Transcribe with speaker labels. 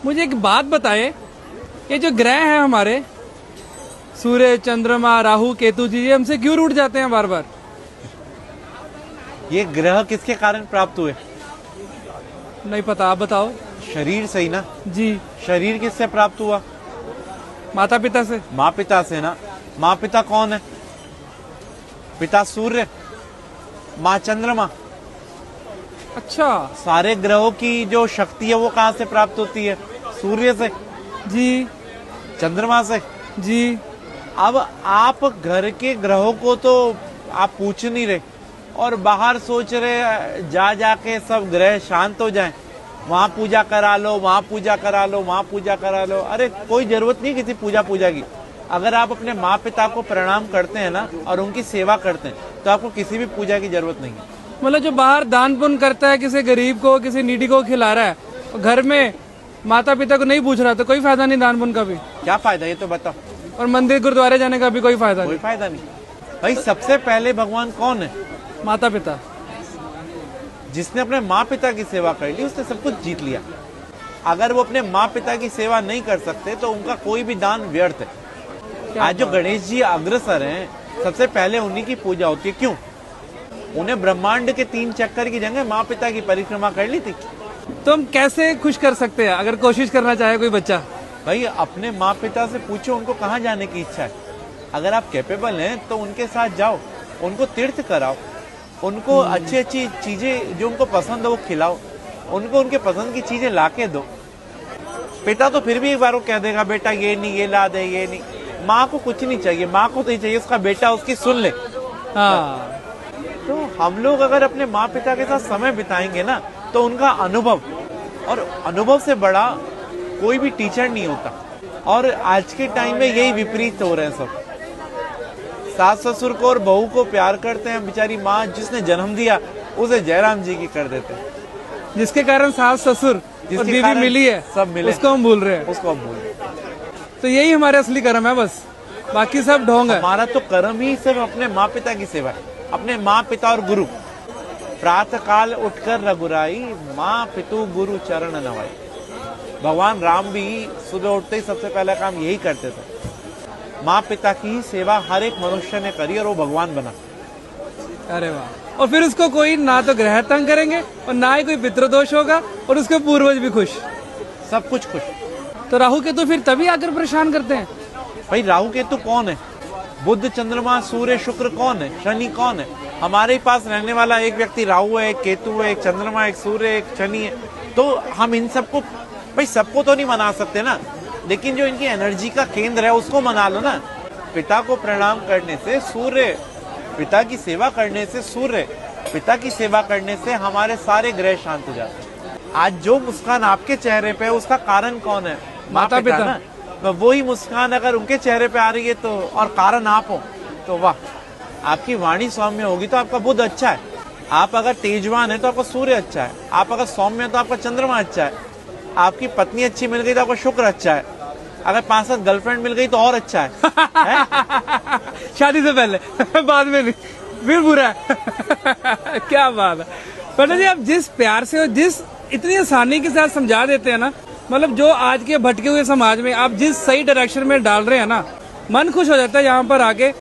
Speaker 1: मुझे एक बात बताएं, ये जो ग्रह हैं हमारे सूर्य, चंद्रमा, राहु, केतु जी, ये हमसे क्यों रूठ जाते हैं बार बार?
Speaker 2: ये ग्रह किसके कारण प्राप्त हुए?
Speaker 1: नहीं पता, आप बताओ।
Speaker 2: शरीर से ही ना
Speaker 1: जी।
Speaker 2: शरीर किससे प्राप्त हुआ?
Speaker 1: माता पिता से।
Speaker 2: माँ पिता से ना। माँ पिता कौन है? पिता सूर्य, माँ चंद्रमा।
Speaker 1: अच्छा।
Speaker 2: सारे ग्रहों की जो शक्ति है वो कहाँ से प्राप्त होती है? सूर्य से
Speaker 1: जी।
Speaker 2: चंद्रमा से
Speaker 1: जी।
Speaker 2: अब आप घर के ग्रहों को तो आप पूछ नहीं रहे और बाहर सोच रहे जा जाके सब ग्रह शांत हो जाएं, वहां पूजा करा लो, वहां पूजा करा लो, वहां पूजा करा लो। अरे कोई जरूरत नहीं किसी पूजा की। अगर आप अपने माँ पिता को प्रणाम करते हैं ना और उनकी सेवा करते हैं तो आपको किसी भी पूजा की जरूरत नहीं है।
Speaker 1: मतलब जो बाहर दान पुण्य करता है, किसी गरीब को, किसी नीडी को खिला रहा है, और घर में माता पिता को नहीं पूछ रहा, तो कोई फायदा नहीं दान पुण्य का भी।
Speaker 2: क्या फायदा ये तो बताओ।
Speaker 1: और मंदिर गुरुद्वारे जाने का भी कोई फायदा
Speaker 2: कोई फायदा नहीं। भाई सबसे पहले भगवान कौन है?
Speaker 1: माता पिता।
Speaker 2: जिसने अपने माँ पिता की सेवा कर ली उसने सब कुछ जीत लिया। अगर वो अपने माँ पिता की सेवा नहीं कर सकते तो उनका कोई भी दान व्यर्थ है। आज जो गणेश जी अग्रसर हैं, सबसे पहले उन्हीं की पूजा होती है। क्यों? उन्हें ब्रह्मांड के 3 चक्कर की जगह माँ पिता की परिक्रमा कर ली थी।
Speaker 1: तो हम कैसे खुश कर सकते हैं अगर कोशिश करना चाहे कोई बच्चा?
Speaker 2: भाई अपने माँ पिता से पूछो उनको कहाँ जाने की इच्छा है। अगर आप कैपेबल हैं तो उनके साथ जाओ, उनको तीर्थ कराओ, उनको अच्छी अच्छी चीजें जो उनको पसंद हो वो खिलाओ, उनको उनके पसंद की चीजें ला के दो। पिता तो फिर भी एक बार वो कह देगा बेटा ये नहीं, ये ला दे, ये नहीं। माँ को कुछ नहीं चाहिए, माँ को तो ही चाहिए उसका बेटा उसकी सुन ले।
Speaker 1: हाँ।
Speaker 2: तो हम लोग अगर अपने माँ पिता के साथ समय बिताएंगे ना तो उनका अनुभव, और अनुभव से बड़ा कोई भी टीचर नहीं होता। और आज के टाइम में यही विपरीत हो रहे हैं सब। सास ससुर को और बहू को प्यार करते हैं, बेचारी माँ जिसने जन्म दिया उसे जयराम जी की कर देते हैं।
Speaker 1: जिसके कारण सास ससुर और बीवी मिली है,
Speaker 2: सब मिले,
Speaker 1: उसको हम भूल रहे हैं।
Speaker 2: उसको हम भूल रहे हैं।
Speaker 1: तो यही हमारे असली कर्म है, बस बाकी सब ढोंग है।
Speaker 2: हमारा तो कर्म ही सिर्फ अपने माँ पिता की सेवा है, अपने माँ पिता और गुरु। प्रातः काल उठकर रघुराई, माँ पितु गुरु चरण नवाई। भगवान राम भी सुबह उठते ही सबसे पहला काम यही करते थे। माँ पिता की ही सेवा हर एक मनुष्य ने करी और वो भगवान बना।
Speaker 1: अरे वाह। और फिर उसको कोई ना तो ग्रह तंग करेंगे और ना ही कोई पितृदोष होगा, और उसके पूर्वज भी खुश,
Speaker 2: सब कुछ खुश।
Speaker 1: तो राहु केतु फिर तभी आकर परेशान करते हैं।
Speaker 2: भाई राहु केतु कौन है? बुध, चंद्रमा, सूर्य, शुक्र कौन है? शनि कौन है? हमारे पास रहने वाला एक व्यक्ति राहु है, एक केतु है, एक चंद्रमा, एक सूर्य, एक शनि है। तो हम इन सबको, भाई सबको तो नहीं मना सकते ना, लेकिन जो इनकी एनर्जी का केंद्र है उसको मना लो ना। पिता को प्रणाम करने से सूर्य, पिता की सेवा करने से सूर्य, पिता की सेवा करने से हमारे सारे ग्रह शांत हो जाते हैं। आज जो मुस्कान आपके चेहरे पे है उसका कारण कौन है?
Speaker 1: माता पिता
Speaker 2: ना। तो वही मुस्कान अगर उनके चेहरे पे आ रही है तो, और कारण आप हो, तो वाह, आपकी वाणी सौम्य होगी तो आपका बुध अच्छा है। आप अगर तेजवान है तो आपका सूर्य अच्छा है। आप अगर सौम्य है तो आपका चंद्रमा अच्छा है। आपकी पत्नी अच्छी मिल गई तो आपका शुक्र अच्छा है। अगर 5-7 गर्लफ्रेंड मिल गई तो और अच्छा है,
Speaker 1: शादी से पहले बाद में नहीं, फिर बुरा है। क्या बात है पंडित जी, आप जिस प्यार से और जिस इतनी आसानी के साथ समझा देते हैं ना, मतलब जो आज के भटके हुए समाज में आप जिस सही डायरेक्शन में डाल रहे हैं ना, मन खुश हो जाता है यहाँ पर आके।